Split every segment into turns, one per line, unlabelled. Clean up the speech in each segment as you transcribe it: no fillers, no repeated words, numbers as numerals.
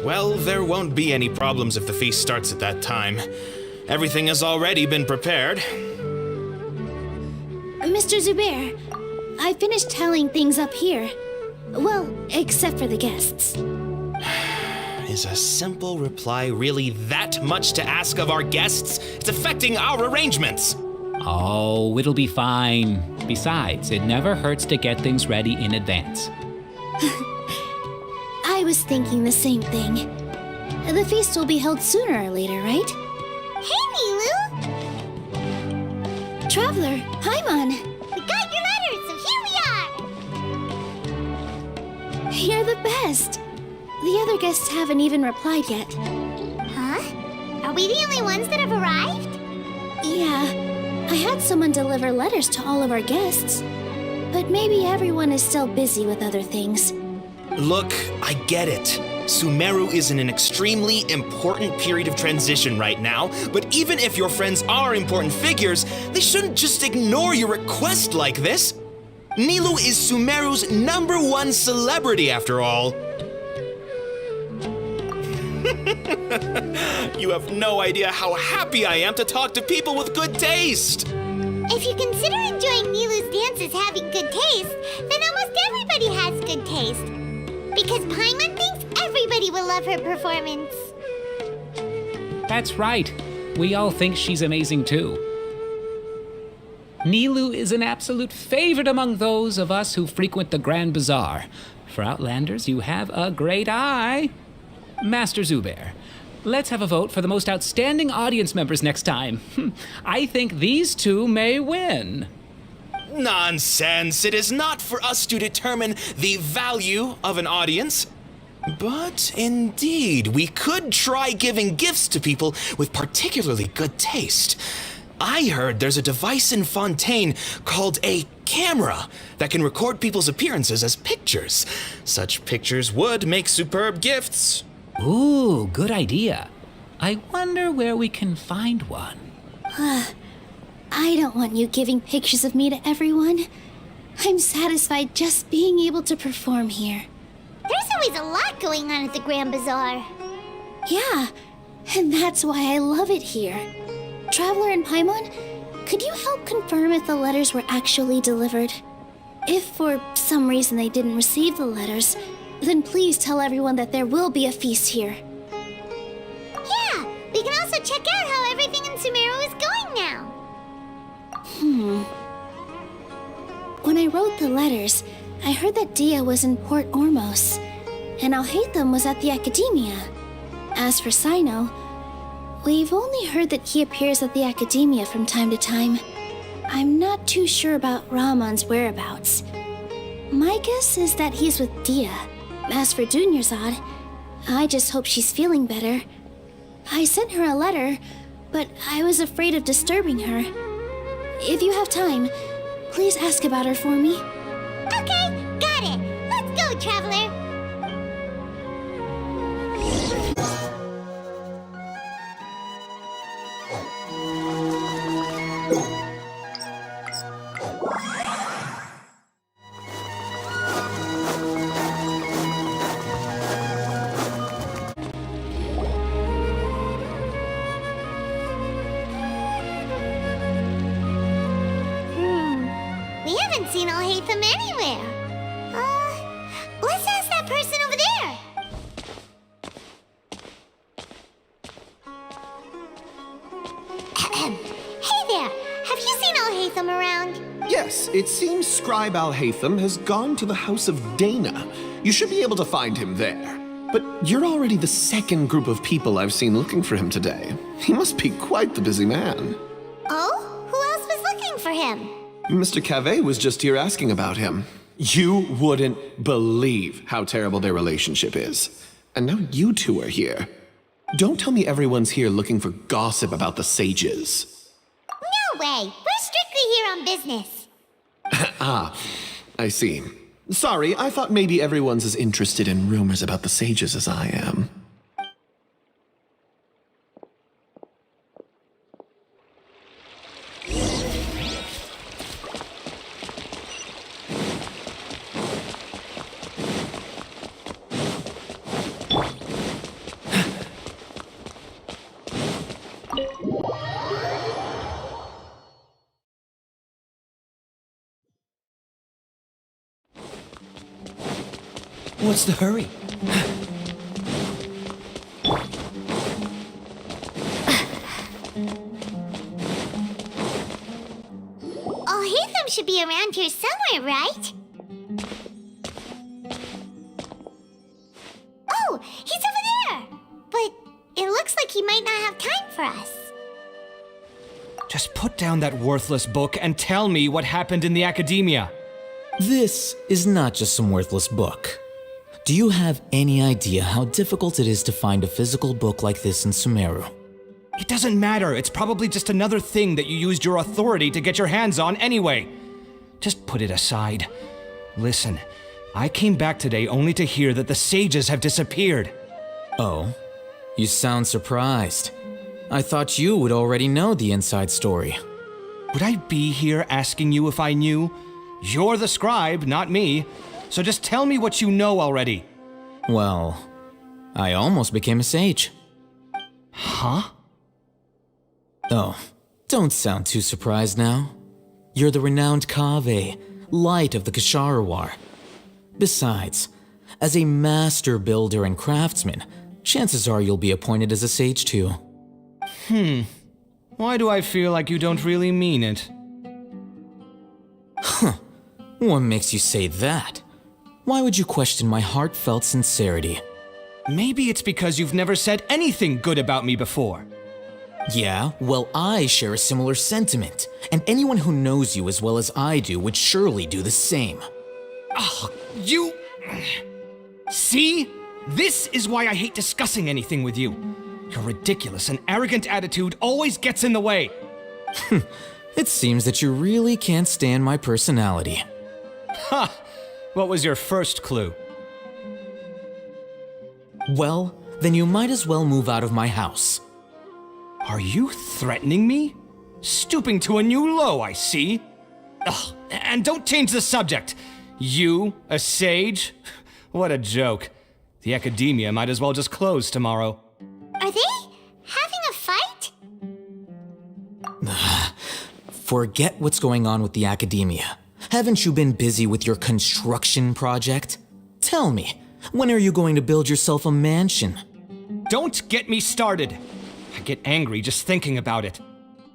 Well, there won't be any problems if the feast starts at that time. Everything has already been prepared.
Mr. Zubair, I finished tallying things up here. Well, except for the guests.
Is a simple reply really that much to ask of our guests? It's affecting our arrangements.
Oh, it'll be fine. Besides, it never hurts to get things ready in advance.
I was thinking the same thing. The feast will be held sooner or later, right?
Hey, Nilou!
Traveler, Paimon!
We got your letter, so here we are!
You're the best! The other guests haven't even replied yet.
Huh? Are we the only ones that have arrived?
Yeah, I had someone deliver letters to all of our guests. But maybe everyone is still busy with other things.
Look, I get it. Sumeru is in an extremely important period of transition right now, but even if your friends are important figures, they shouldn't just ignore your request like this. Nilou is Sumeru's #1 celebrity after all. You have no idea how happy I am to talk to people with good taste.
If you consider enjoying Nilou's dances having good taste, then almost everybody has good taste. Because Paimon thinks everybody will love her performance.
That's right. We all think she's amazing too. Nilou is an absolute favorite among those of us who frequent the Grand Bazaar. For Outlanders, you have a great eye. Master Zubair, let's have a vote for the most outstanding audience members next time. I think these two may win.
Nonsense! It is not for us to determine the value of an audience. But indeed, we could try giving gifts to people with particularly good taste. I heard there's a device in Fontaine called a camera that can record people's appearances as pictures. Such pictures would make superb gifts.
Ooh, good idea. I wonder where we can find one.
I don't want you giving pictures of me to everyone. I'm satisfied just being able to perform here.
There's always a lot going on at the Grand Bazaar.
Yeah, and that's why I love it here. Traveler and Paimon, could you help confirm if the letters were actually delivered? If for some reason they didn't receive the letters, then please tell everyone that there will be a feast here.
Yeah, we can also check out how everything in Sumeru is going now.
When I wrote the letters, I heard that Dehya was in Port Ormos, and Haitham was at the Academia. As for Cyno, we've only heard that he appears at the Academia from time to time. I'm not too sure about Rahman's whereabouts. My guess is that he's with Dehya. As for Dunyarzad, I just hope she's feeling better. I sent her a letter, but I was afraid of disturbing her. If you have time, please ask about her for me.
Okay, got it. Let's go, Traveler. We haven't seen Haitham anywhere. Let's ask that person over there. Hey there, have you seen Haitham around?
Yes, it seems Scribe Haitham has gone to the house of Dana. You should be able to find him there. But you're already the second group of people I've seen looking for him today. He must be quite the busy man.
Oh? Who else was looking for him?
Mr. Cave was just here asking about him. You wouldn't believe how terrible their relationship is. And now you two are here. Don't tell me everyone's here looking for gossip about the sages.
No way! We're strictly here on business.
I see. Sorry, I thought maybe everyone's as interested in rumors about the sages as I am.
What's the hurry?
Haitham should be around here somewhere, right? Oh, he's over there! But it looks like he might not have time for us.
Just put down that worthless book and tell me what happened in the academia.
This is not just some worthless book. Do you have any idea how difficult it is to find a physical book like this in Sumeru?
It doesn't matter. It's probably just another thing that you used your authority to get your hands on anyway. Just put it aside. Listen, I came back today only to hear that the sages have disappeared.
Oh, you sound surprised. I thought you would already know the inside story.
Would I be here asking you if I knew? You're the scribe, not me. So just tell me what you know already.
Well, I almost became a sage.
Huh?
Oh, don't sound too surprised now. You're the renowned Kaveh, light of the Ksharawar. Besides, as a master builder and craftsman, chances are you'll be appointed as a sage too.
Why do I feel like you don't really mean it?
What makes you say that? Why would you question my heartfelt sincerity?
Maybe it's because you've never said anything good about me before.
Yeah, well, I share a similar sentiment, and anyone who knows you as well as I do would surely do the same.
You... See? This is why I hate discussing anything with you. Your ridiculous and arrogant attitude always gets in the way.
It seems that you really can't stand my personality.
Ha! What was your first clue?
Well, then you might as well move out of my house.
Are you threatening me? Stooping to a new low, I see. Ugh, and don't change the subject. You, a sage? What a joke. The academia might as well just close tomorrow.
Are they having a fight?
Forget what's going on with the academia. Haven't you been busy with your construction project? Tell me, when are you going to build yourself a mansion?
Don't get me started. I get angry just thinking about it.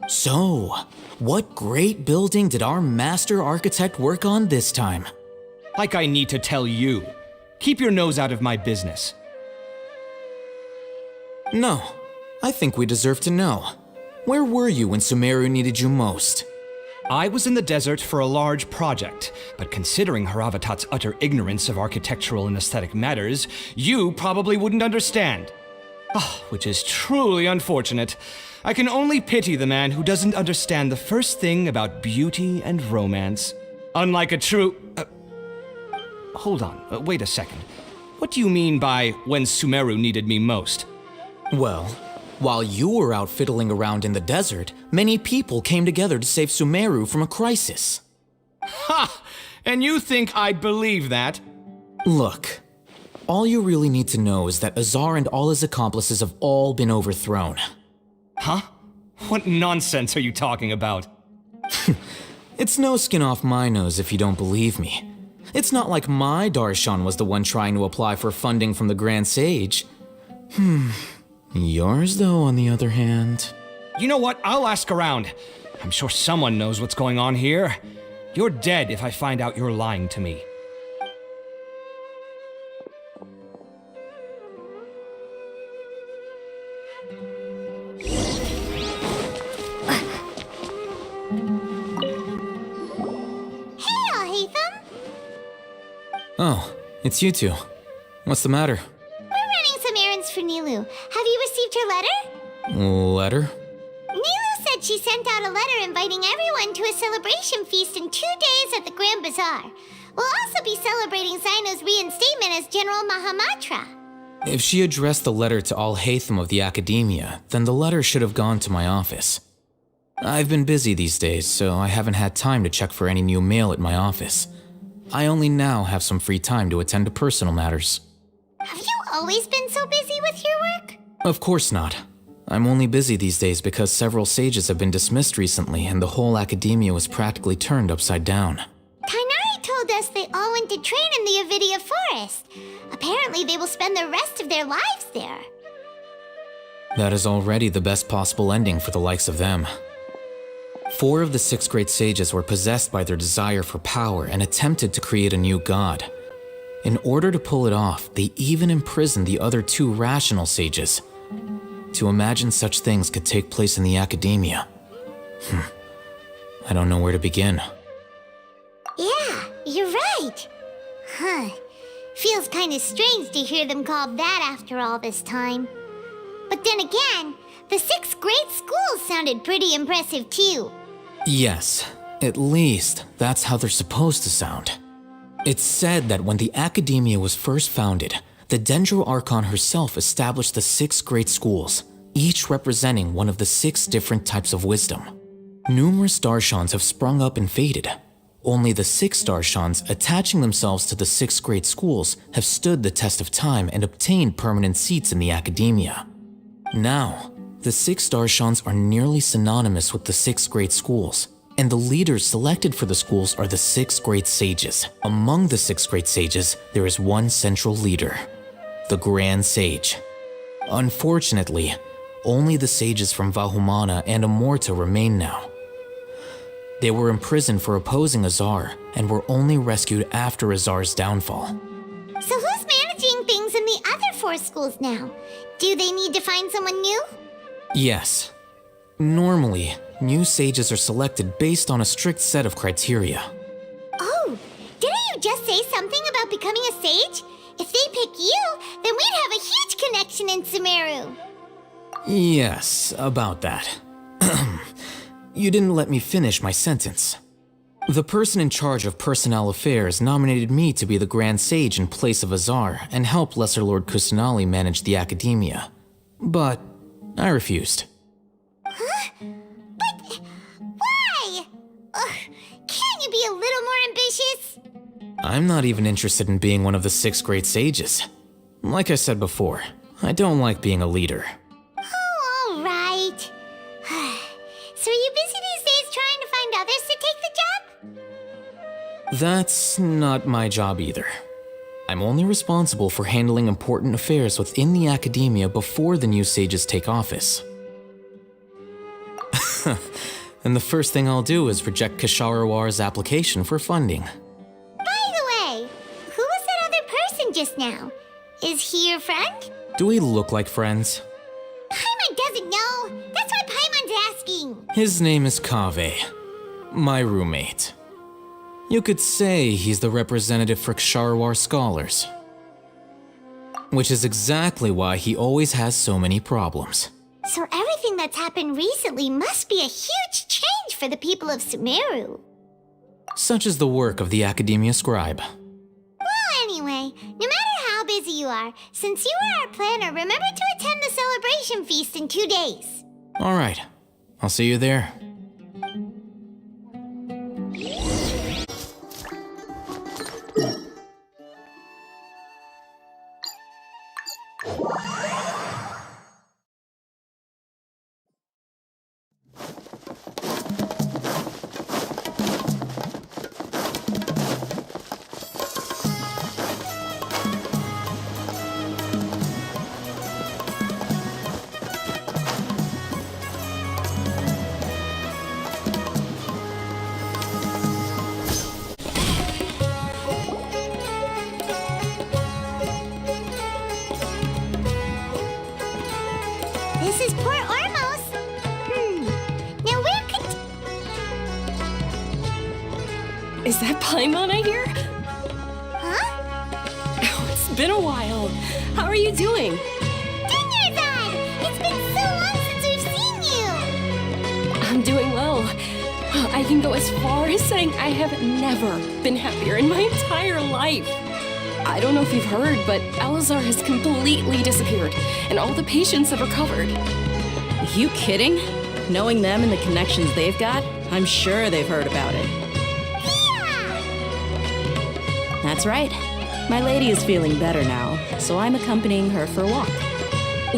So, what great building did our master architect work on this time?
Like I need to tell you. Keep your nose out of my business.
No, I think we deserve to know. Where were you when Sumeru needed you most?
I was in the desert for a large project, but considering Haravatat's utter ignorance of architectural and aesthetic matters, you probably wouldn't understand. Which is truly unfortunate. I can only pity the man who doesn't understand the first thing about beauty and romance. Unlike a true... Hold on, wait a second. What do you mean by when Sumeru needed me most?
Well, while you were out fiddling around in the desert, many people came together to save Sumeru from a crisis.
Ha! And you think I'd believe that?
Look, all you really need to know is that Azar and all his accomplices have all been overthrown.
Huh? What nonsense are you talking about?
It's no skin off my nose if you don't believe me. It's not like my Darshan was the one trying to apply for funding from the Grand Sage. Yours, though, on the other hand...
You know what? I'll ask around. I'm sure someone knows what's going on here. You're dead if I find out you're lying to me.
Oh, it's you two. What's the matter?
We're running some errands for Nilou. Have you received her letter?
Letter?
Nilou said she sent out a letter inviting everyone to a celebration feast in 2 days at the Grand Bazaar. We'll also be celebrating Cyno's reinstatement as General Mahamatra.
If she addressed the letter to all Haitham of the Academia, then the letter should have gone to my office. I've been busy these days, so I haven't had time to check for any new mail at my office. I only now have some free time to attend to personal matters.
Have you always been so busy with your work?
Of course not. I'm only busy these days because several sages have been dismissed recently and the whole academia was practically turned upside down.
Kainari told us they all went to train in the Avidia Forest. Apparently, they will spend the rest of their lives there.
That is already the best possible ending for the likes of them. 4 of the 6 great sages were possessed by their desire for power and attempted to create a new god. In order to pull it off, they even imprisoned the other 2 rational sages. To imagine such things could take place in the academia. I don't know where to begin.
Yeah, you're right. Feels kind of strange to hear them called that after all this time. But then again, the 6 great schools sounded pretty impressive too.
Yes, at least that's how they're supposed to sound. It's said that when the academia was first founded, the Dendro Archon herself established the 6 great schools, each representing one of the 6 different types of wisdom. Numerous Darshans have sprung up and faded. Only the 6 Darshans attaching themselves to the 6 great schools have stood the test of time and obtained permanent seats in the academia. Now, the 6 Darshans are nearly synonymous with the 6 great schools, and the leaders selected for the schools are the 6 great sages. Among the 6 great sages, there is one central leader, the Grand Sage. Unfortunately, only the sages from Vahumana and Amorta remain now. They were imprisoned for opposing Azar and were only rescued after Azar's downfall.
So who's managing things in the other 4 schools now? Do they need to find someone new?
Yes. Normally, new sages are selected based on a strict set of criteria.
Oh, didn't you just say something about becoming a sage? If they pick you, then we'd have a huge connection in Sumeru.
Yes, about that. You didn't let me finish my sentence. The person in charge of personnel affairs nominated me to be the Grand Sage in place of Azar and help Lesser Lord Kusanali manage the academia. But I refused.
Huh? But why? Can't you be a little more ambitious?
I'm not even interested in being one of the 6 great sages. Like I said before, I don't like being a leader.
Oh, all right. So are you busy these days trying to find others to take the job?
That's not my job either. I'm only responsible for handling important affairs within the academia before the new sages take office. And the first thing I'll do is reject Kasharawar's application for funding.
By the way, who was that other person just now? Is he your friend?
Do we look like friends?
Paimon doesn't know. That's why Paimon's asking.
His name is Kaveh, my roommate. You could say he's the representative for Ksharawar scholars. Which is exactly why he always has so many problems.
So everything that's happened recently must be a huge change for the people of Sumeru.
Such is the work of the Academia Scribe.
Well, anyway, no matter how busy you are, since you are our planner, remember to attend the celebration feast in 2 days.
All right, I'll see you there.
This is Port Ormos. Now where could...
Is that Paimon I hear?
Huh?
Oh, it's been a while. How are you doing?
Dinyarzad! It's been so long since we've seen you!
I'm doing well. I can go as far as saying I have never been happier in my entire life. I don't know if you've heard, but Alazar has completely disappeared, and all the patients have recovered.
You kidding? Knowing them and the connections they've got, I'm sure they've heard about it.
Yeah!
That's right. My lady is feeling better now, so I'm accompanying her for a walk.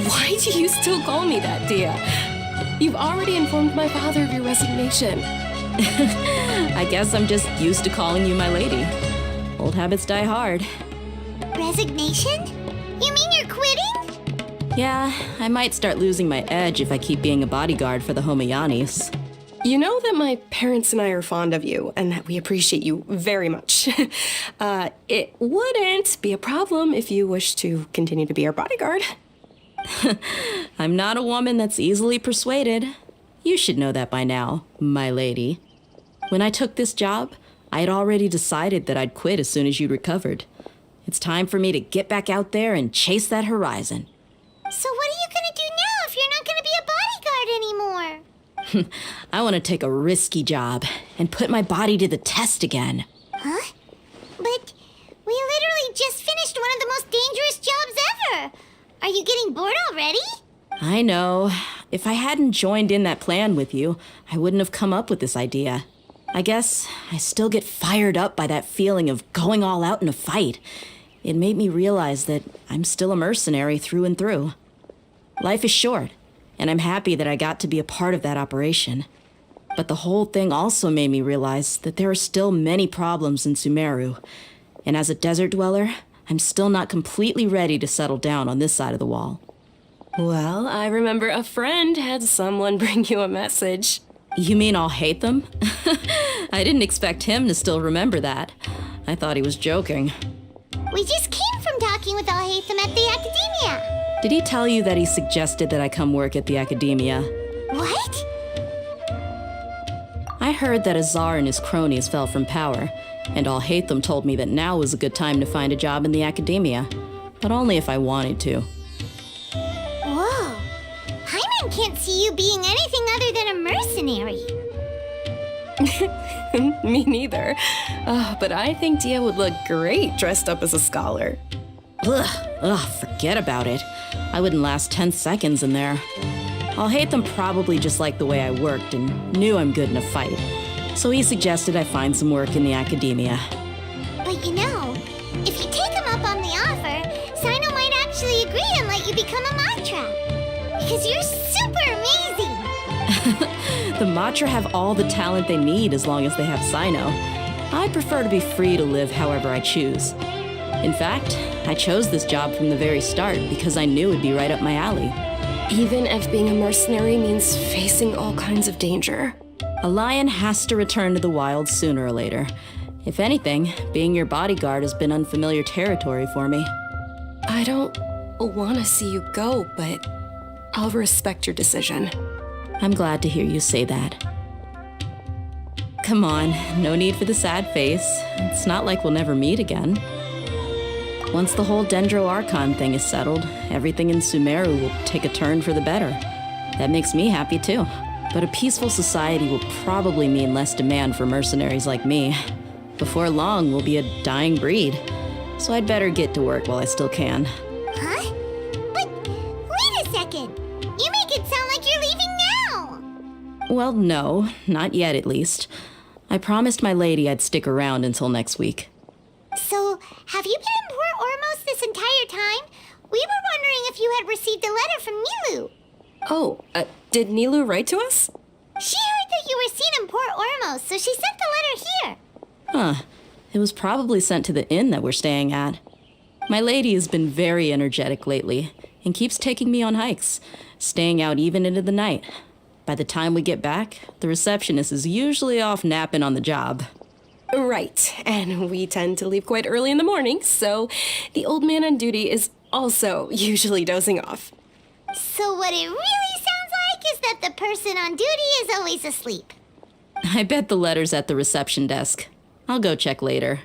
Why do you still call me that, Dehya? You've already informed my father of your resignation.
I guess I'm just used to calling you my lady. Old habits die hard.
Resignation? You mean you're quitting?
Yeah, I might start losing my edge if I keep being a bodyguard for the Homayanis.
You know that my parents and I are fond of you, and that we appreciate you very much. It wouldn't be a problem if you wish to continue to be our bodyguard.
I'm not a woman that's easily persuaded. You should know that by now, my lady. When I took this job, I had already decided that I'd quit as soon as you'd recovered. It's time for me to get back out there and chase that horizon.
So what are you gonna do now if you're not gonna be a bodyguard anymore?
I want to take a risky job and put my body to the test again.
Huh? But we literally just finished one of the most dangerous jobs ever. Are you getting bored already?
I know. If I hadn't joined in that plan with you, I wouldn't have come up with this idea. I guess I still get fired up by that feeling of going all out in a fight. It made me realize that I'm still a mercenary through and through. Life is short, and I'm happy that I got to be a part of that operation. But the whole thing also made me realize that there are still many problems in Sumeru. And as a desert dweller, I'm still not completely ready to settle down on this side of the wall.
Well, I remember a friend had someone bring you a message.
You mean I'll Haitham? I didn't expect him to still remember that. I thought he was joking.
We just came from talking with Haitham at the Academia.
Did he tell you that he suggested that I come work at the Academia?
What?
I heard that Azar and his cronies fell from power, and Haitham told me that now was a good time to find a job in the Academia, but only if I wanted to.
Whoa. Hyman can't see you being anything other than a mercenary.
Me neither. But I think Dehya would look great dressed up as a scholar.
Ugh, forget about it. I wouldn't last 10 seconds in there. Haitham probably just liked the way I worked and knew I'm good in a fight. So he suggested I find some work in the Academia.
But you know, if you take him up on the offer, Cyno might actually agree and let you become a Matra. Because you're super amazing!
The Matra have all the talent they need as long as they have Cyno. I prefer to be free to live however I choose. In fact, I chose this job from the very start because I knew it'd be right up my alley.
Even if being a mercenary means facing all kinds of danger.
A lion has to return to the wild sooner or later. If anything, being your bodyguard has been unfamiliar territory for me.
I don't want to see you go, but I'll respect your decision.
I'm glad to hear you say that. Come on, no need for the sad face. It's not like we'll never meet again. Once the whole Dendro Archon thing is settled, everything in Sumeru will take a turn for the better. That makes me happy too. But a peaceful society will probably mean less demand for mercenaries like me. Before long, we'll be a dying breed. So I'd better get to work while I still can.
Huh? But wait a second! You make it sound like you're leaving now!
Well, no, not yet at least. I promised my lady I'd stick around until next week.
So, have you been in Port Ormos this entire time? We were wondering if you had received a letter from Nilou.
Oh, did Nilou write to us?
She heard that you were seen in Port Ormos, so she sent the letter here.
Huh. It was probably sent to the inn that we're staying at. My lady has been very energetic lately and keeps taking me on hikes, staying out even into the night. By the time we get back, the receptionist is usually off napping on the job.
Right, and we tend to leave quite early in the morning, so the old man on duty is also usually dozing off.
So what it really sounds like is that the person on duty is always asleep.
I bet the letter's at the reception desk. I'll go check later.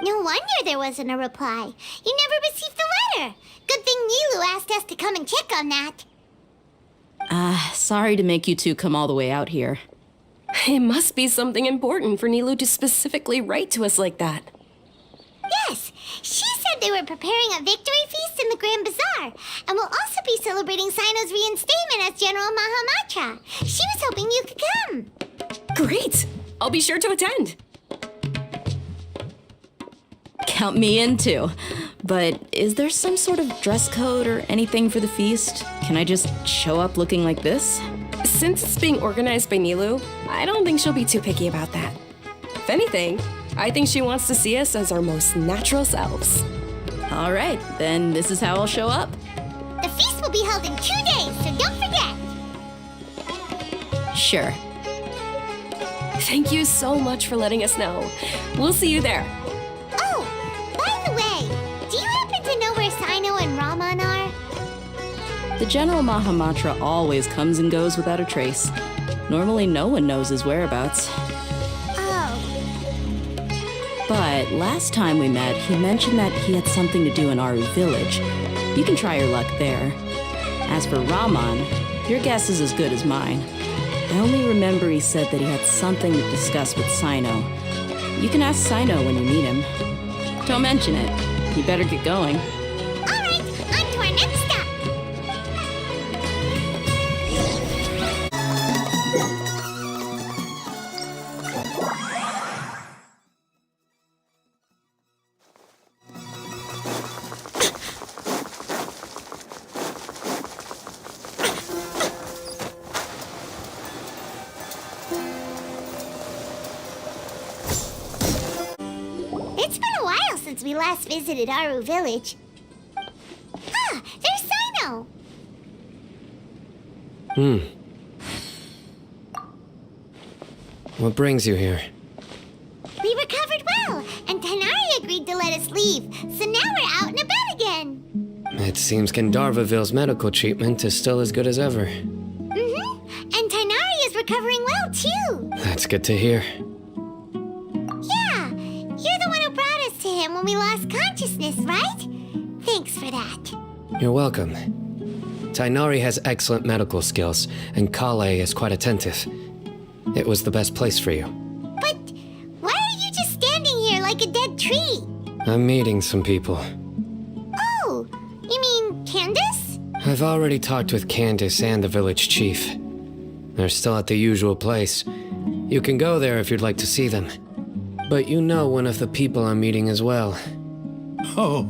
No wonder there wasn't a reply. You never received the letter. Good thing Nilou asked us to come and check on that.
Sorry to make you two come all the way out here.
It must be something important for Nilou to specifically write to us like that.
Yes, she said they were preparing a victory feast in the Grand Bazaar, and will also be celebrating Cyno's reinstatement as General Mahamatra. She was hoping you could come.
Great! I'll be sure to attend.
Count me in too. But is there some sort of dress code or anything for the feast? Can I just show up looking like this?
Since it's being organized by Nilou, I don't think she'll be too picky about that. If anything, I think she wants to see us as our most natural selves.
All right, then this is how I'll show up.
The feast will be held in 2 days, so don't forget.
Sure.
Thank you so much for letting us know. We'll see you there.
Oh, by the way, do you happen to know where Cyno and Raman are?
The General Mahamatra always comes and goes without a trace. Normally no one knows his whereabouts.
Oh,
But last time we met, he mentioned that he had something to do in Aru village. You can try your luck there. As for Raman, your guess is as good as mine. I only remember he said that he had something to discuss with Cyno. You can ask Cyno when you meet him. Don't mention it. You better get going.
all right, on to our next stop. It's been a while since we last visited Aru village. Ah, there's Cyno.
What brings you here?
We recovered well, and Tanari agreed to let us leave, so now we're out and about again.
It seems Gandharvaville's medical treatment is still as good as ever.
And Tanari is recovering well, too.
That's good to hear.
Yeah, you're the one who brought us to him when we lost consciousness, right? Thanks for that.
You're welcome. Tainari has excellent medical skills, and Kale is quite attentive. It was the best place for you.
But why are you just standing here like a dead tree?
I'm meeting some people.
Oh, you mean Candace?
I've already talked with Candace and the village chief. They're still at the usual place. You can go there if you'd like to see them. But you know one of the people I'm meeting as well.
Oh,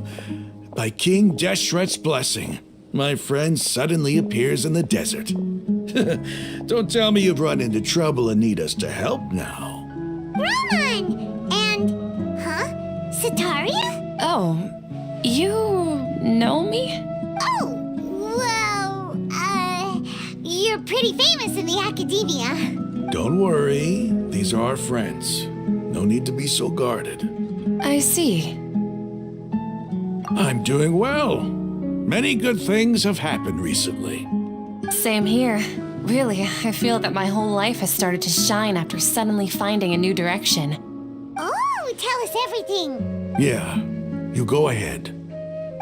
by King Deshret's blessing, my friend suddenly appears in the desert. Don't tell me you've run into trouble and need us to help now.
Raman! And, Sataria?
Oh, you know me?
Oh, well, you're pretty famous in the academia.
Don't worry, these are our friends. No need to be so guarded.
I see.
I'm doing well. Many good things have happened recently.
Same here. Really, I feel that my whole life has started to shine after suddenly finding a new direction.
Oh, tell us everything.
Yeah, you go ahead.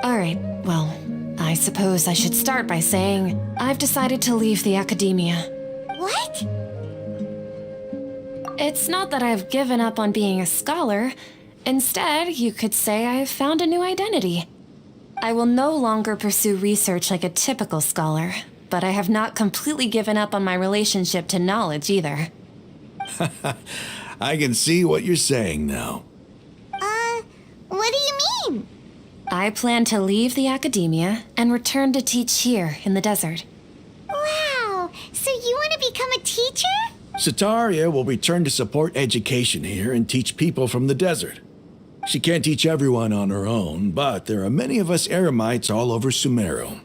Alright, well, I suppose I should start by saying I've decided to leave the academia.
What?
It's not that I've given up on being a scholar. Instead, you could say I've found a new identity. I will no longer pursue research like a typical scholar, but I have not completely given up on my relationship to knowledge either.
I can see what you're saying now.
What do you mean?
I plan to leave the academia and return to teach here in the desert.
Wow, so you want to become a teacher?
Sataria will return to support education here and teach people from the desert. She can't teach everyone on her own, but there are many of us Eremites all over Sumeru.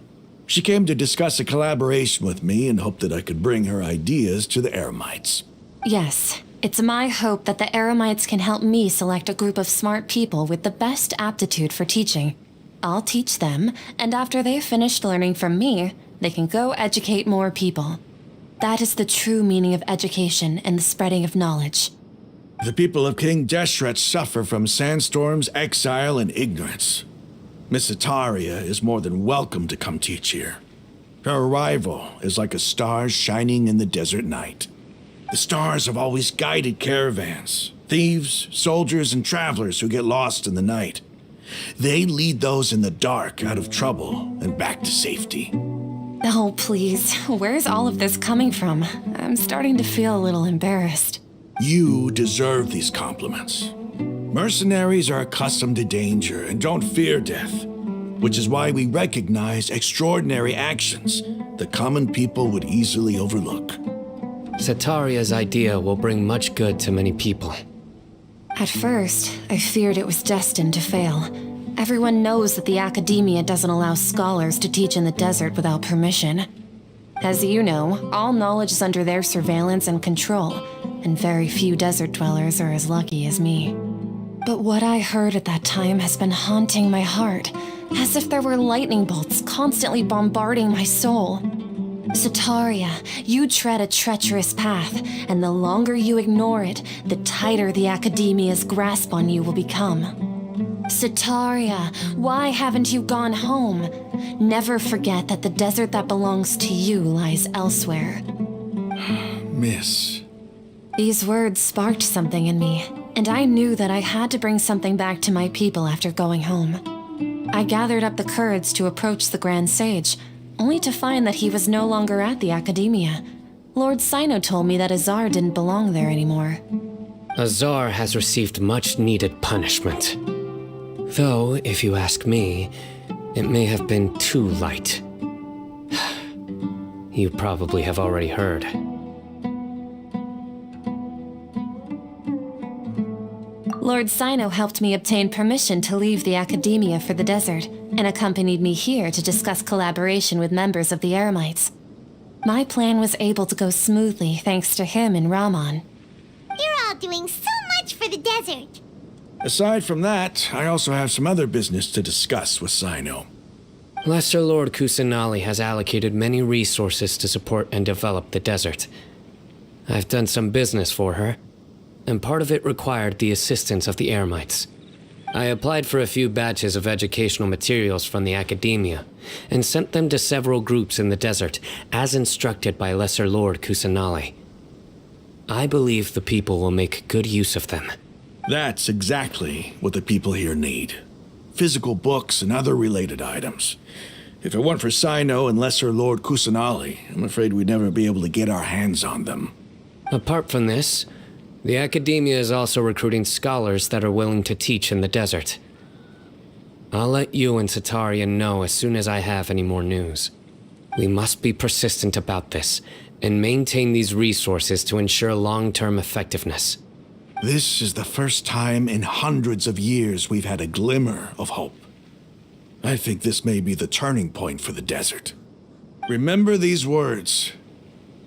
She came to discuss a collaboration with me and hoped that I could bring her ideas to the Eremites.
Yes, it's my hope that the Eremites can help me select a group of smart people with the best aptitude for teaching. I'll teach them, and after they've finished learning from me, they can go educate more people. That is the true meaning of education and the spreading of knowledge.
The people of King Deshret suffer from sandstorms, exile, and ignorance. Miss Ataria is more than welcome to come teach here. Her arrival is like a star shining in the desert night. The stars have always guided caravans, thieves, soldiers, and travelers who get lost in the night. They lead those in the dark out of trouble and back to safety.
Oh, please, where's all of this coming from? I'm starting to feel a little embarrassed.
You deserve these compliments. Mercenaries are accustomed to danger and don't fear death, which is why we recognize extraordinary actions that common people would easily overlook.
Sataria's idea will bring much good to many people.
At first, I feared it was destined to fail. Everyone knows that the academia doesn't allow scholars to teach in the desert without permission. As you know, all knowledge is under their surveillance and control, and very few desert dwellers are as lucky as me. But what I heard at that time has been haunting my heart, as if there were lightning bolts constantly bombarding my soul. Sataria, you tread a treacherous path, and the longer you ignore it, the tighter the academia's grasp on you will become. Sataria, why haven't you gone home? Never forget that the desert that belongs to you lies elsewhere.
Miss.
These words sparked something in me, and I knew that I had to bring something back to my people after going home. I gathered up the courage to approach the Grand Sage, only to find that he was no longer at the Academia. Lord Cyno told me that Azar didn't belong there anymore.
Azar has received much-needed punishment. Though, if you ask me, it may have been too light. You probably have already heard.
Lord Cyno helped me obtain permission to leave the Academia for the desert, and accompanied me here to discuss collaboration with members of the Eremites. My plan was able to go smoothly thanks to him and Rahman.
You're all doing so much for the desert.
Aside from that, I also have some other business to discuss with Cyno.
Lesser Lord Kusanali has allocated many resources to support and develop the desert. I've done some business for her, and part of it required the assistance of the Eremites. I applied for a few batches of educational materials from the Academia, and sent them to several groups in the desert, as instructed by Lesser Lord Kusanali. I believe the people will make good use of them.
That's exactly what the people here need. Physical books and other related items. If it weren't for Cyno and Lesser Lord Kusanali, I'm afraid we'd never be able to get our hands on them.
Apart from this, the Academia is also recruiting scholars that are willing to teach in the desert. I'll let you and Sataria know as soon as I have any more news. We must be persistent about this, and maintain these resources to ensure long-term effectiveness.
This is the first time in hundreds of years we've had a glimmer of hope. I think this may be the turning point for the desert. Remember these words.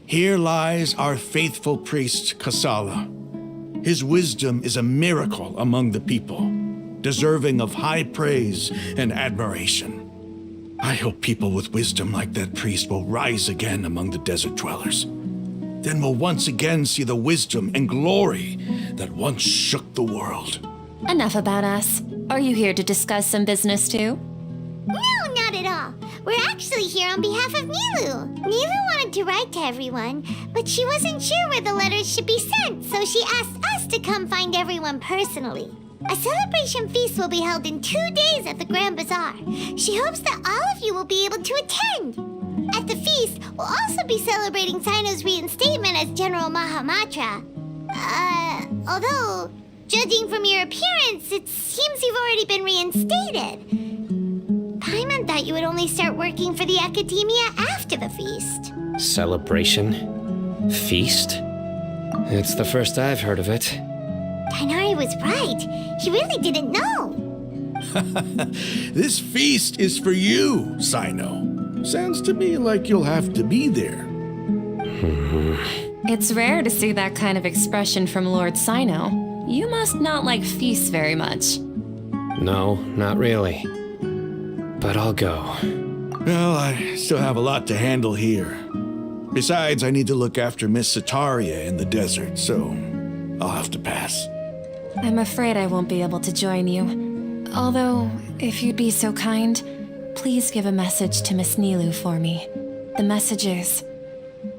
Here lies our faithful priest, Kasala. His wisdom is a miracle among the people, deserving of high praise and admiration. I hope people with wisdom like that priest will rise again among the desert dwellers. Then we'll once again see the wisdom and glory that once shook the world.
Enough about us. Are you here to discuss some business too?
No, not at all. We're actually here on behalf of Nilou. Nilou wanted to write to everyone, but she wasn't sure where the letters should be sent, so she asked us to come find everyone personally. A celebration feast will be held in 2 days at the Grand Bazaar. She hopes that all of you will be able to attend. At the feast, we'll also be celebrating Cyno's reinstatement as General Mahamatra. Although, judging from your appearance, it seems you've already been reinstated. Paimon thought you would only start working for the Academia after the feast.
Celebration? Feast? It's the first I've heard of it.
Tighnari was right. He really didn't know.
This feast is for you, Cyno. Sounds to me like you'll have to be there.
It's rare to see that kind of expression from Lord Cyno. You must not like feasts very much.
No, not really. But I'll go.
Well, I still have a lot to handle here. Besides, I need to look after Miss Sataria in the desert, so I'll have to pass.
I'm afraid I won't be able to join you. Although, if you'd be so kind, please give a message to Miss Nilou for me. The message is,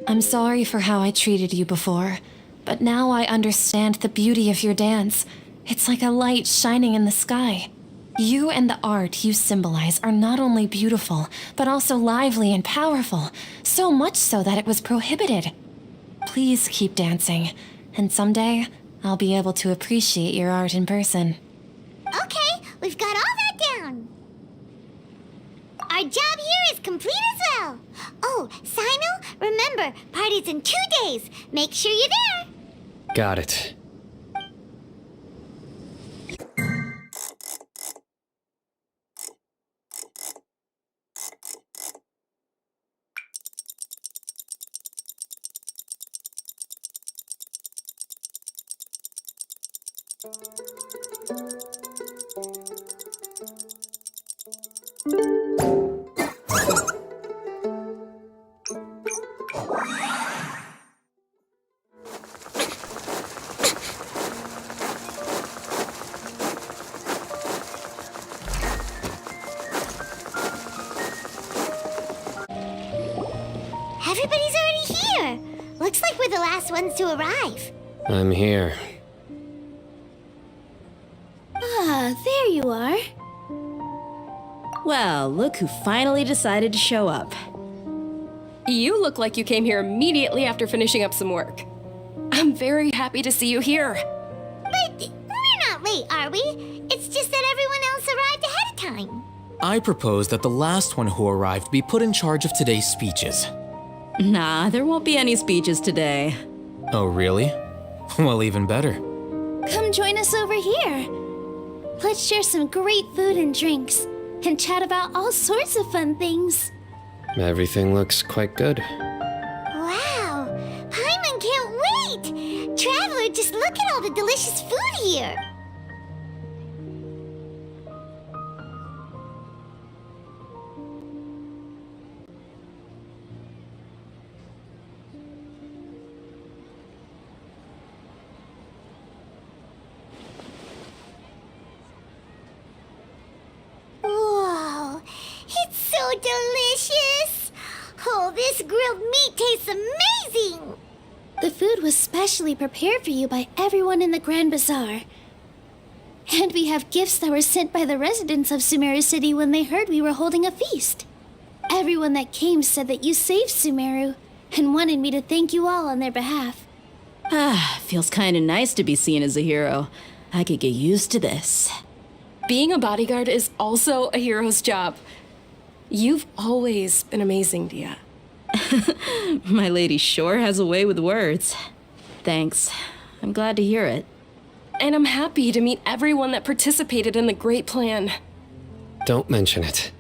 I'm sorry for how I treated you before, but now I understand the beauty of your dance. It's like a light shining in the sky. You and the art you symbolize are not only beautiful, but also lively and powerful, so much so that it was prohibited. Please keep dancing, and someday I'll be able to appreciate your art in person.
Okay, we've got all that down. Our job here is complete as well. Oh, Cyno, remember, party's in 2 days. Make sure you're there.
Got it.
Everybody's already here. Looks like we're the last ones to arrive.
I'm here.
Ah, there you are.
Well, look who finally decided to show up.
You look like you came here immediately after finishing up some work. I'm very happy to see you here.
But we're not late, are we? It's just that everyone else arrived ahead of time.
I propose that the last one who arrived be put in charge of today's speeches.
Nah, there won't be any speeches today.
Oh, really? Well, even better.
Come join us over here. Let's share some great food and drinks, and chat about all sorts of fun things.
Everything looks quite good.
Wow, Paimon can't wait! Traveler, just look at all the delicious food here. Whoa, it's so delicious! Oh, this grilled meat tastes amazing!
The food was specially prepared for you by everyone in the Grand Bazaar. And we have gifts that were sent by the residents of Sumeru City when they heard we were holding a feast. Everyone that came said that you saved Sumeru and wanted me to thank you all on their behalf.
Ah, feels kinda nice to be seen as a hero. I could get used to this.
Being a bodyguard is also a hero's job. You've always been amazing, Dehya.
My lady sure has a way with words. Thanks. I'm glad to hear it.
And I'm happy to meet everyone that participated in the great plan.
Don't mention it.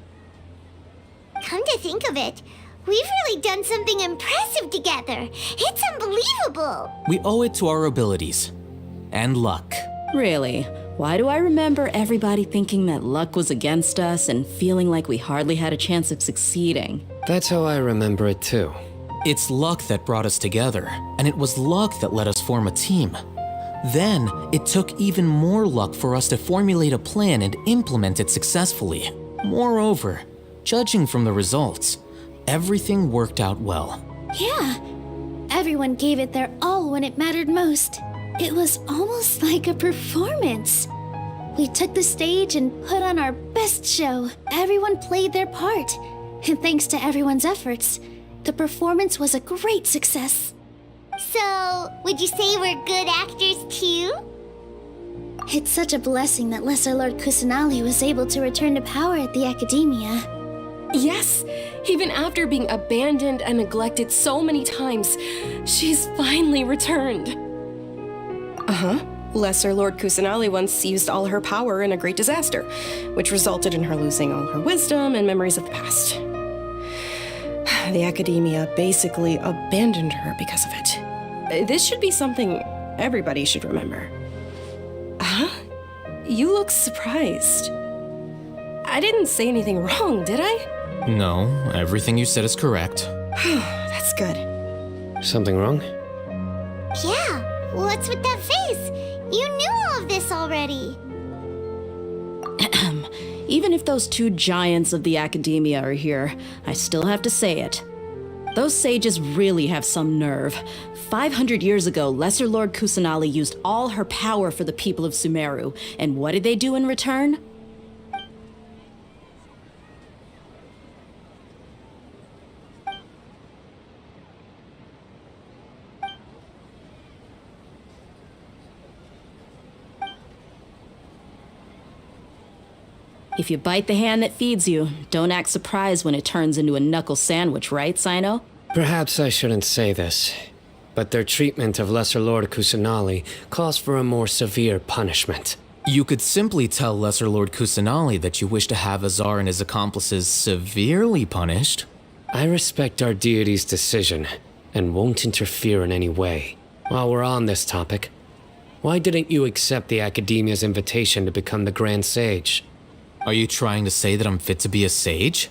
Come to think of it, we've really done something impressive together. It's unbelievable.
We owe it to our abilities. And luck.
Really? Why do I remember everybody thinking that luck was against us and feeling like we hardly had a chance of succeeding?
That's how I remember it too.
It's luck that brought us together, and it was luck that let us form a team. Then, it took even more luck for us to formulate a plan and implement it successfully. Moreover, judging from the results, everything worked out well.
Yeah, everyone gave it their all when it mattered most. It was almost like a performance. We took the stage and put on our best show. Everyone played their part. And thanks to everyone's efforts, the performance was a great success.
So, would you say we're good actors too?
It's such a blessing that Lesser Lord Kusanali was able to return to power at the Academia.
Yes, even after being abandoned and neglected so many times, she's finally returned. Lesser Lord Kusanali once used all her power in a great disaster, which resulted in her losing all her wisdom and memories of the past. The Academia basically abandoned her because of it. This should be something everybody should remember. Huh? You look surprised. I didn't say anything wrong, did I?
No, everything you said is correct.
That's good.
Something wrong?
Yeah, what's with that face? You knew all of this already.
Even if those two giants of the Academia are here, I still have to say it. Those sages really have some nerve. 500 years ago, Lesser Lord Kusanali used all her power for the people of Sumeru, and what did they do in return? If you bite the hand that feeds you, don't act surprised when it turns into a knuckle sandwich, right, Cyno?
Perhaps I shouldn't say this, but their treatment of Lesser Lord Kusanali calls for a more severe punishment.
You could simply tell Lesser Lord Kusanali that you wish to have Azar and his accomplices severely punished.
I respect our deity's decision and won't interfere in any way. While we're on this topic, Why didn't you accept the Academia's invitation to become the Grand Sage?
Are you trying to say that I'm fit to be a sage?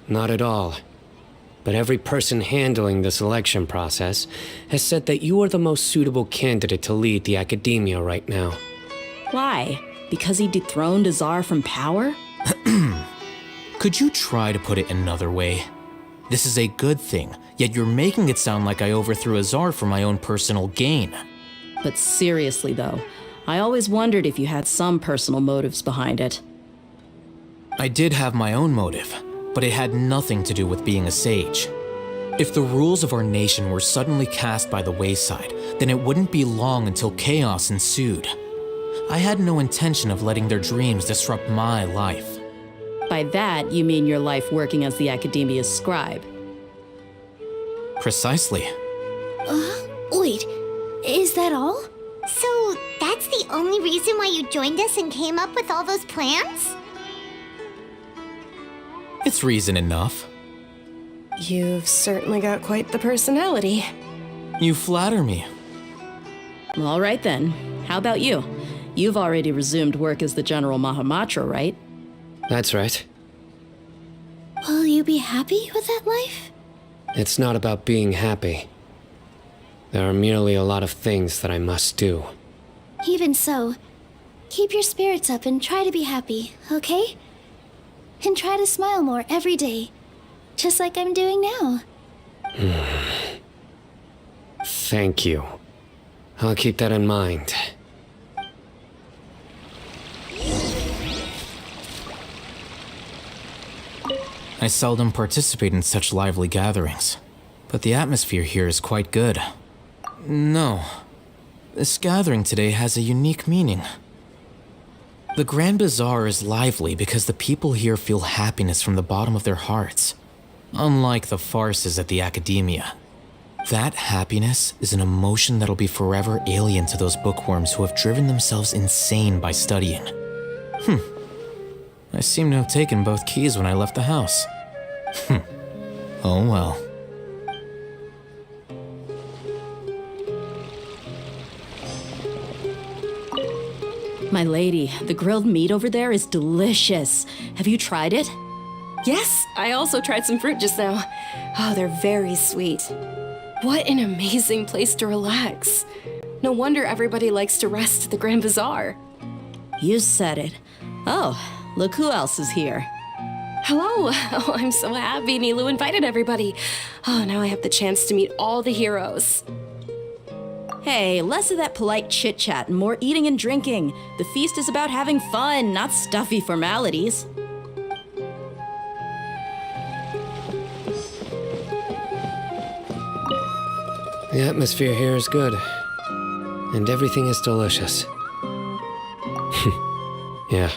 Not at all. But every person handling the selection process has said that you are the most suitable candidate to lead the Academia right now.
Why? Because he dethroned Azar from power?
Could you try to put it another way? This is a good thing, yet you're making it sound like I overthrew Azar for my own personal gain.
But seriously, though, I always wondered if you had some personal motives behind it.
I did have my own motive, but it had nothing to do with being a sage. If the rules of our nation were suddenly cast by the wayside, then it wouldn't be long until chaos ensued. I had no intention of letting their dreams disrupt my life.
By that, you mean your life working as the Academia's scribe.
Precisely.
Wait, is that all?
So, that's the only reason why you joined us and came up with all those plans?
It's reason enough.
You've certainly got quite the personality.
You flatter me.
All right then. How about you? You've already resumed work as the General Mahamatra, right?
That's right.
Will you be happy with that life?
It's not about being happy. There are merely a lot of things that I must do.
Even so, keep your spirits up and try to be happy, okay? And try to smile more every day, just like I'm doing now.
Thank you. I'll keep that in mind.
I seldom participate in such lively gatherings, but the atmosphere here is quite good. No, this gathering today has a unique meaning. The Grand Bazaar is lively because the people here feel happiness from the bottom of their hearts, unlike the farces at the Academia. That happiness is an emotion that'll be forever alien to those bookworms who have driven themselves insane by studying. I seem to have taken both keys when I left the house. Oh well.
My lady, the grilled meat over there is delicious. Have you tried it?
Yes, I also tried some fruit just now. Oh, they're very sweet. What an amazing place to relax. No wonder everybody likes to rest at the Grand Bazaar.
You said it. Oh, look who else is here.
Hello. Oh, I'm so happy Nilou invited everybody. Oh, now I have the chance to meet all the heroes.
Hey, less of that polite chit-chat and more eating and drinking. The feast is about having fun, not stuffy formalities.
The atmosphere here is good, and everything is delicious. Yeah,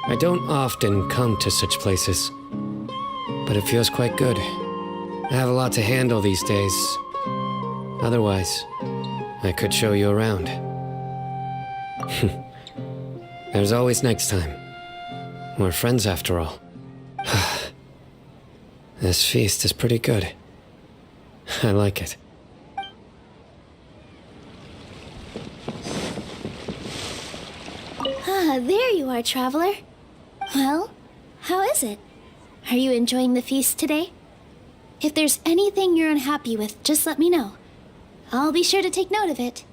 I don't often come to such places, but it feels quite good. I have a lot to handle these days. Otherwise, I could show you around. There's always next time. We're friends after all. This feast is pretty good. I like it.
Ah, there you are, traveler. Well, how is it? Are you enjoying the feast today? If there's anything you're unhappy with, just let me know. I'll be sure to take note of it.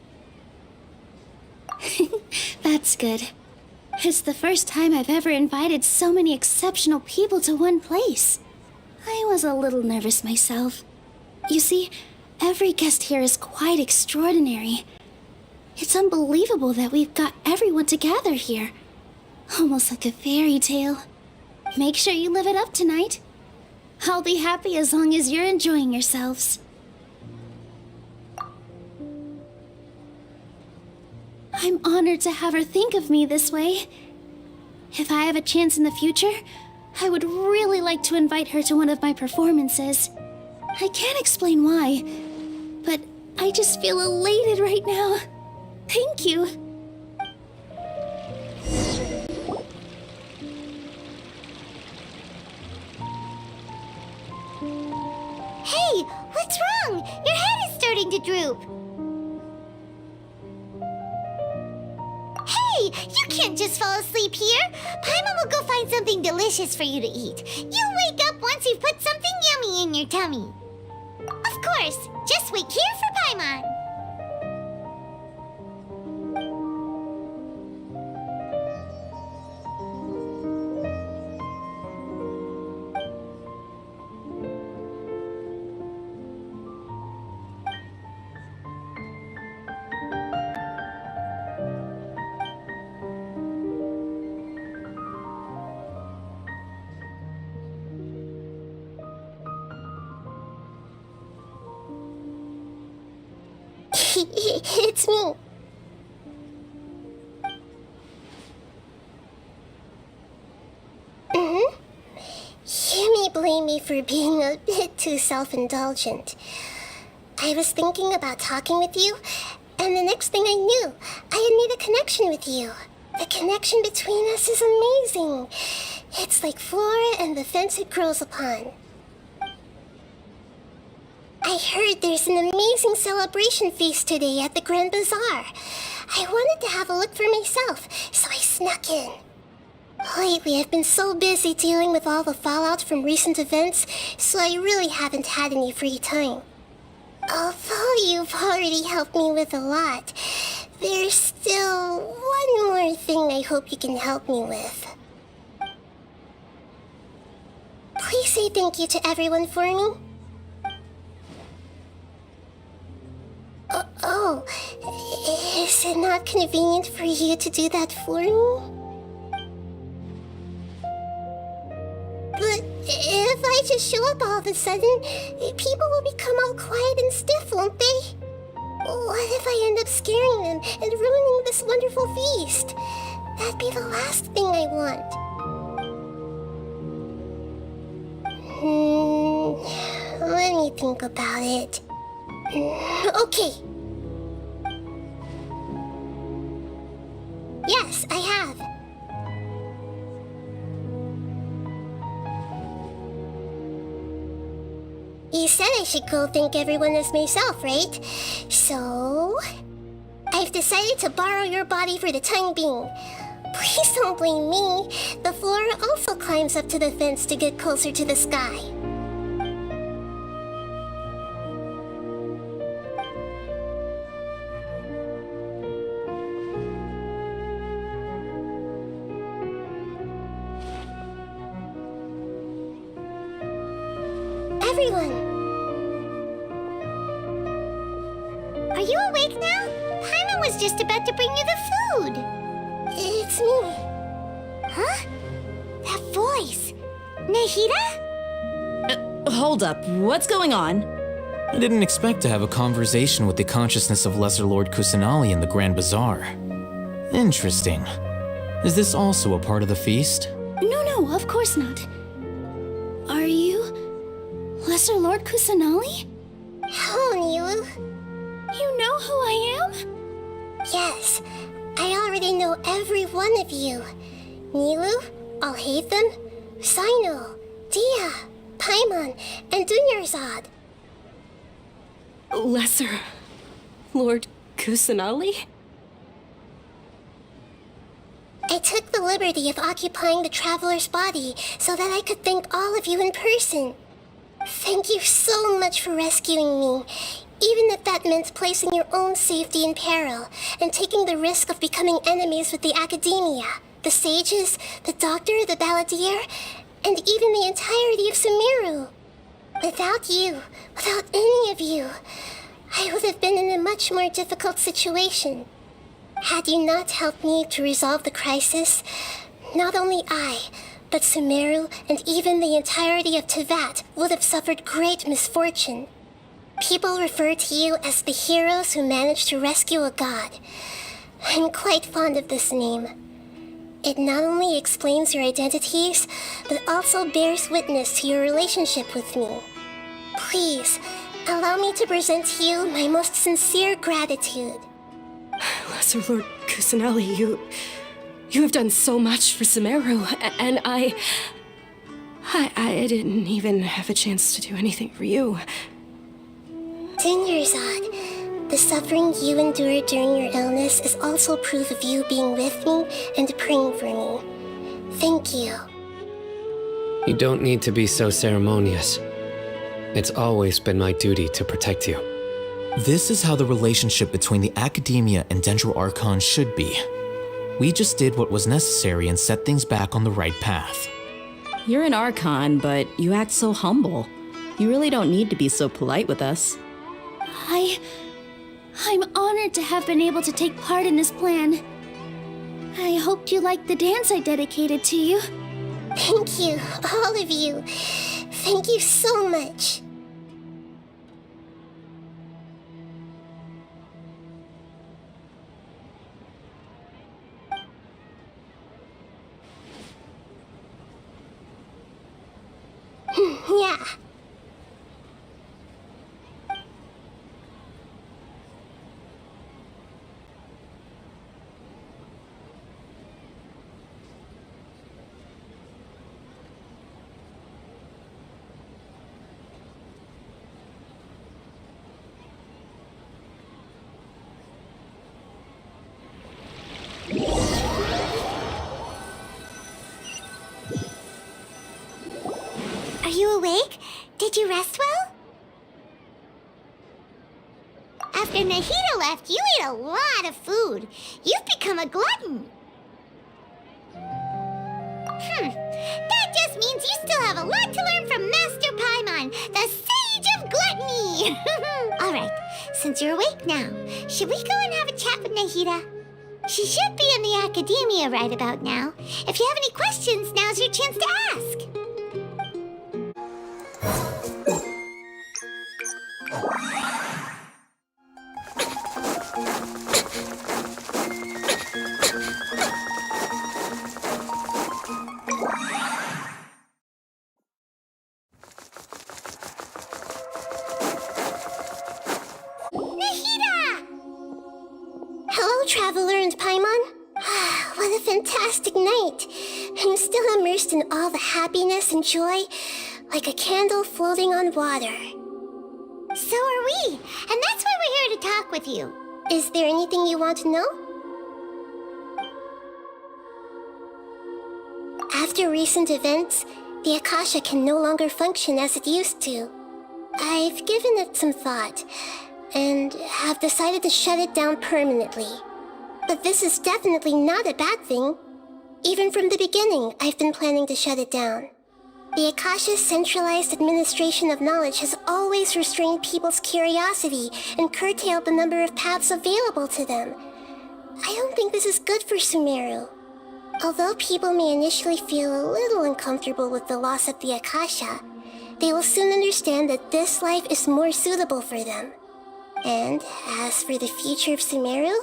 That's good. It's the first time I've ever invited so many exceptional people to one place. I was a little nervous myself. You see, every guest here is quite extraordinary. It's unbelievable that we've got everyone together here. Almost like a fairy tale. Make sure you live it up tonight. I'll be happy as long as you're enjoying yourselves. I'm honored to have her think of me this way. If I have a chance in the future, I would really like to invite her to one of my performances. I can't explain why, but I just feel elated right now. Thank you.
Hey, what's wrong? Your head is starting to droop. can't just fall asleep here. Paimon will go find something delicious for you to eat. You'll wake up once you've put something yummy in your tummy. Of course, just wait here for Paimon. It's me. You may blame me for being a bit too self-indulgent. I was thinking about talking with you, and the next thing I knew, I had made a connection with you. The connection between us is amazing. It's like flora and the fence it grows upon. I heard there's an amazing celebration feast today at the Grand Bazaar. I wanted to have a look for myself, so I snuck in. Lately, I've been so busy dealing with all the fallout from recent events, so I really haven't had any free time. Although you've already helped me with a lot, there's still one more thing I hope you can help me with. Please say thank you to everyone for me. Oh, is it not convenient for you to do that for me? But if I just show up all of a sudden, people will become all quiet and stiff, won't they? What if I end up scaring them and ruining this wonderful feast? That'd be the last thing I want. Let me think about it. Okay. Yes, I have. You said I should go thank everyone as myself, right? So, I've decided to borrow your body for the time being. Please don't blame me. The flora also climbs up to the fence to get closer to the sky. Everyone! Are you awake now? Paimon was just about to bring you the food. It's me. Huh? That voice. Nahida?
Hold up, what's going on?
I didn't expect to have a conversation with the consciousness of Lesser Lord Kusanali in the Grand Bazaar. Interesting. Is this also a part of the feast?
No, of course not. Are you Lesser Lord Kusanali?
Hello, Nilou.
You know who I am?
Yes, I already know every one of you. Nilou, Haitham, Cyno, Dehya, Paimon, and Dunyarzad.
Lesser Lord Kusanali?
I took the liberty of occupying the traveler's body so that I could thank all of you in person. Thank you so much for rescuing me, even if that meant placing your own safety in peril and taking the risk of becoming enemies with the academia, the sages, the doctor, the balladeer, and even the entirety of Sumeru. Without you, without any of you, I would have been in a much more difficult situation. Had you not helped me to resolve the crisis, not only I, but Sumeru and even the entirety of Teyvat would have suffered great misfortune. People refer to you as the heroes who managed to rescue a god. I'm quite fond of this name. It not only explains your identities, but also bears witness to your relationship with me. Please, allow me to present to you my most sincere gratitude.
Lesser Lord Kusanali, you have done so much for Sumeru, and I didn't even have a chance to do anything for you.
Dunyarzad,
The suffering you endured during your illness is also proof of you being with me and praying for me. Thank you.
You don't need to be so ceremonious. It's always been my duty to protect you.
This is how the relationship between the Academia and Dendro Archon should be. We just did what was necessary and set things back on the right path.
You're an Archon, but you act so humble. You really don't need to be so polite with us.
I'm honored to have been able to take part in this plan. I hoped you liked the dance I dedicated to you.
Thank you, all of you. Thank you so much. Yeah.
Are you awake? Did you rest well? After Nahida left, you ate a lot of food. You've become a glutton. That just means you still have a lot to learn from Master Paimon, the Sage of Gluttony. Alright, since you're awake now, should we go and have a chat with Nahida? She should be in the Academia right about now. If you have any questions, now's your chance to ask.
Hello, Traveler and Paimon. What a fantastic night. I'm still immersed in all the happiness and joy, like a candle floating on water.
So are we, and that's why we're here to talk with you.
Is there anything you want to know? After recent events, the Akasha can no longer function as it used to. I've given it some thought, and have decided to shut it down permanently. But this is definitely not a bad thing. Even from the beginning, I've been planning to shut it down. The Akasha's centralized administration of knowledge has always restrained people's curiosity and curtailed the number of paths available to them. I don't think this is good for Sumeru. Although people may initially feel a little uncomfortable with the loss of the Akasha, they will soon understand that this life is more suitable for them. And as for the future of Sumeru,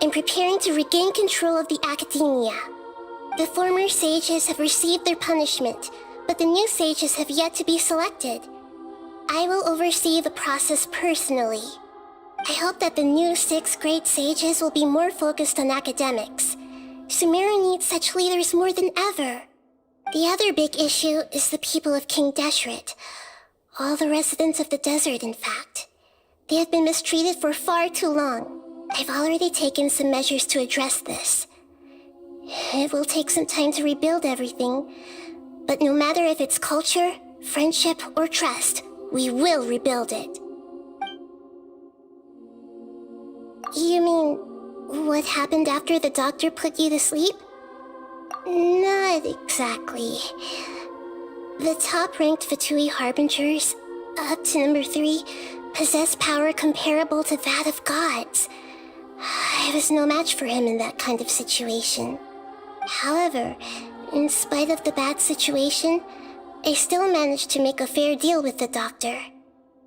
I'm preparing to regain control of the Academia. The former sages have received their punishment, but the new sages have yet to be selected. I will oversee the process personally. I hope that the new 6 great sages will be more focused on academics. Sumeru needs such leaders more than ever. The other big issue is the people of King Deshret. All the residents of the desert, in fact. They have been mistreated for far too long. I've already taken some measures to address this. It will take some time to rebuild everything, but no matter if it's culture, friendship, or trust, we will rebuild it. You mean, what happened after the doctor put you to sleep? Not exactly. The top-ranked Fatui Harbingers, up to number 3, possess power comparable to that of gods. I was no match for him in that kind of situation. However, in spite of the bad situation, I still managed to make a fair deal with the doctor.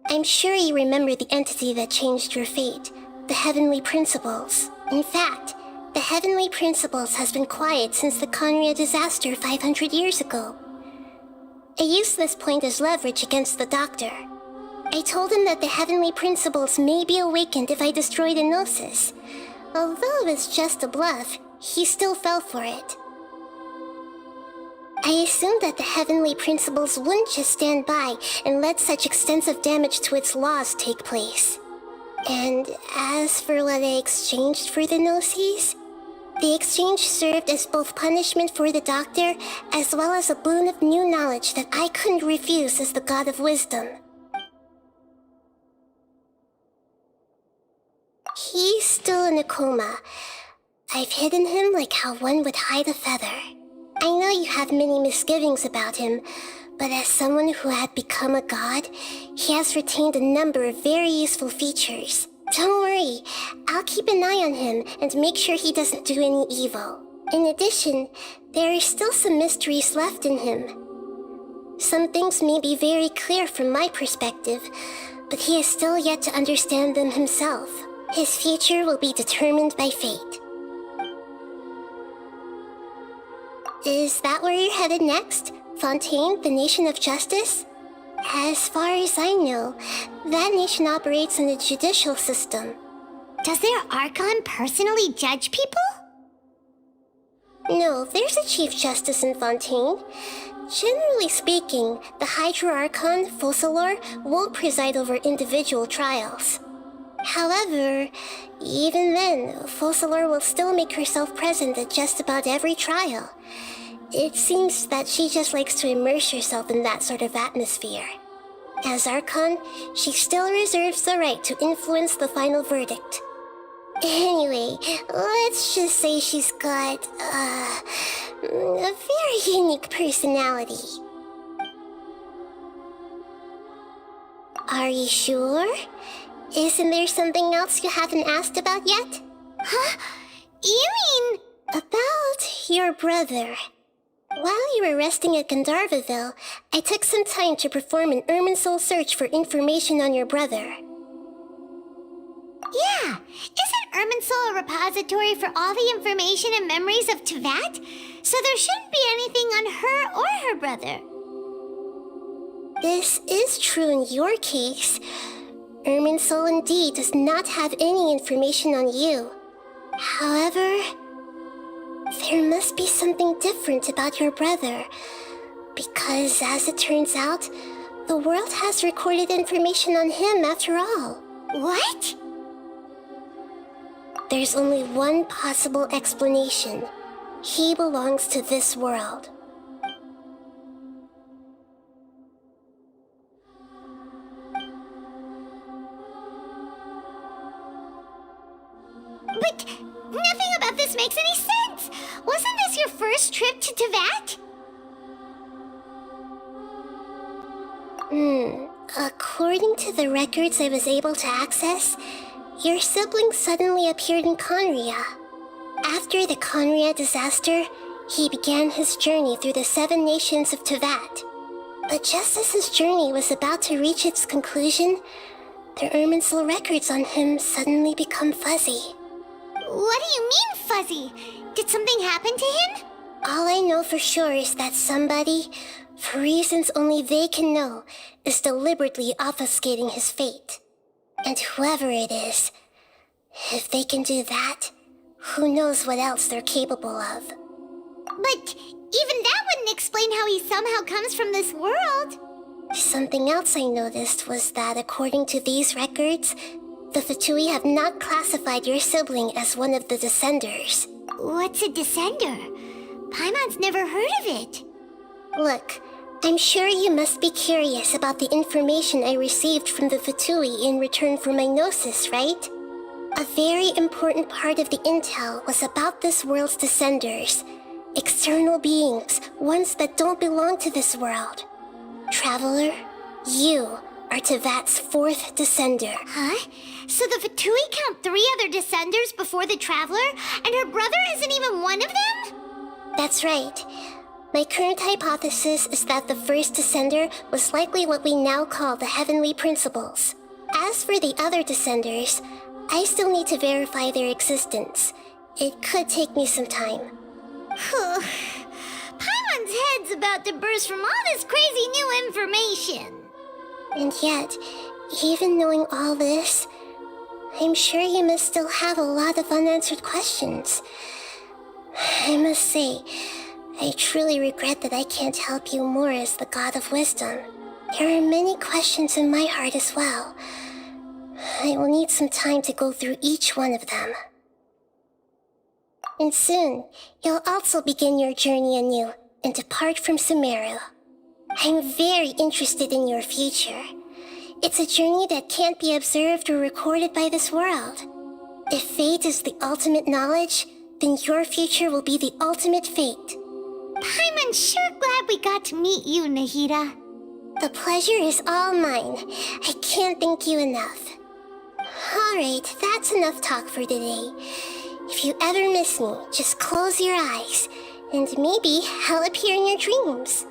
I'm sure you remember the entity that changed your fate, the Heavenly Principles. In fact, the Heavenly Principles has been quiet since the Conria disaster 500 years ago. I used this point as leverage against the doctor. I told him that the Heavenly Principles may be awakened if I destroyed Enosis. Although it was just a bluff, he still fell for it. I assumed that the Heavenly Principles wouldn't just stand by and let such extensive damage to its laws take place. And as for what I exchanged for the Gnosis, the exchange served as both punishment for the doctor, as well as a boon of new knowledge that I couldn't refuse as the god of wisdom. He's still in a coma. I've hidden him like how one would hide a feather. I know you have many misgivings about him, but as someone who had become a god, he has retained a number of very useful features. Don't worry, I'll keep an eye on him and make sure he doesn't do any evil. In addition, there are still some mysteries left in him. Some things may be very clear from my perspective, but he is still yet to understand them himself. His future will be determined by fate. Is that where you're headed next? Fontaine, the nation of justice? As far as I know, that nation operates in the judicial system.
Does their Archon personally judge people?
No, there's a Chief Justice in Fontaine. Generally speaking, the Hydra Archon, Focalor, won't preside over individual trials. However, even then, Focalor will still make herself present at just about every trial. It seems that she just likes to immerse herself in that sort of atmosphere. As Archon, she still reserves the right to influence the final verdict. Anyway, let's just say she's got, a very unique personality. Are you sure? Isn't there something else you haven't asked about yet?
Huh? You mean...
About your brother. While you were resting at Gandharvaville, I took some time to perform an Irminsul search for information on your brother.
Yeah, isn't Irminsul a repository for all the information and memories of Teyvat? So there shouldn't be anything on her or her brother.
This is true in your case. Irminsul indeed does not have any information on you. However, there must be something different about your brother, because as it turns out, the world has recorded information on him after all.
What?
There's only one possible explanation. He belongs to this world.
But nothing about this makes any sense! Wasn't this your first trip to Teyvat?
According to the records I was able to access, your sibling suddenly appeared in Conria. After the Conria disaster, he began his journey through the 7 nations of Teyvat. But just as his journey was about to reach its conclusion, the Irminsul records on him suddenly become fuzzy.
What do you mean, fuzzy? Did something happen to him?
All I know for sure is that somebody, for reasons only they can know, is deliberately obfuscating his fate. And whoever it is, if they can do that, who knows what else they're capable of.
But even that wouldn't explain how he somehow comes from this world.
Something else I noticed was that according to these records, the Fatui have not classified your sibling as one of the Descenders.
What's a Descender? Paimon's never heard of it.
Look, I'm sure you must be curious about the information I received from the Fatui in return for my gnosis, right? A very important part of the intel was about this world's Descenders. External beings, ones that don't belong to this world. Traveler, you are Teyvat's 4th Descender.
Huh? So the Fatui count 3 other Descenders before the Traveler, and her brother isn't even one of them?
That's right. My current hypothesis is that the first Descender was likely what we now call the Heavenly Principles. As for the other Descenders, I still need to verify their existence. It could take me some time.
Paimon's head's about to burst from all this crazy new information.
And yet, even knowing all this, I'm sure you must still have a lot of unanswered questions. I must say, I truly regret that I can't help you more as the God of Wisdom. There are many questions in my heart as well. I will need some time to go through each one of them. And soon, you'll also begin your journey anew and depart from Sumeru. I'm very interested in your future. It's a journey that can't be observed or recorded by this world. If fate is the ultimate knowledge, then your future will be the ultimate fate.
I'm sure glad we got to meet you, Nahida.
The pleasure is all mine. I can't thank you enough. Alright, that's enough talk for today. If you ever miss me, just close your eyes, and maybe I'll appear in your dreams.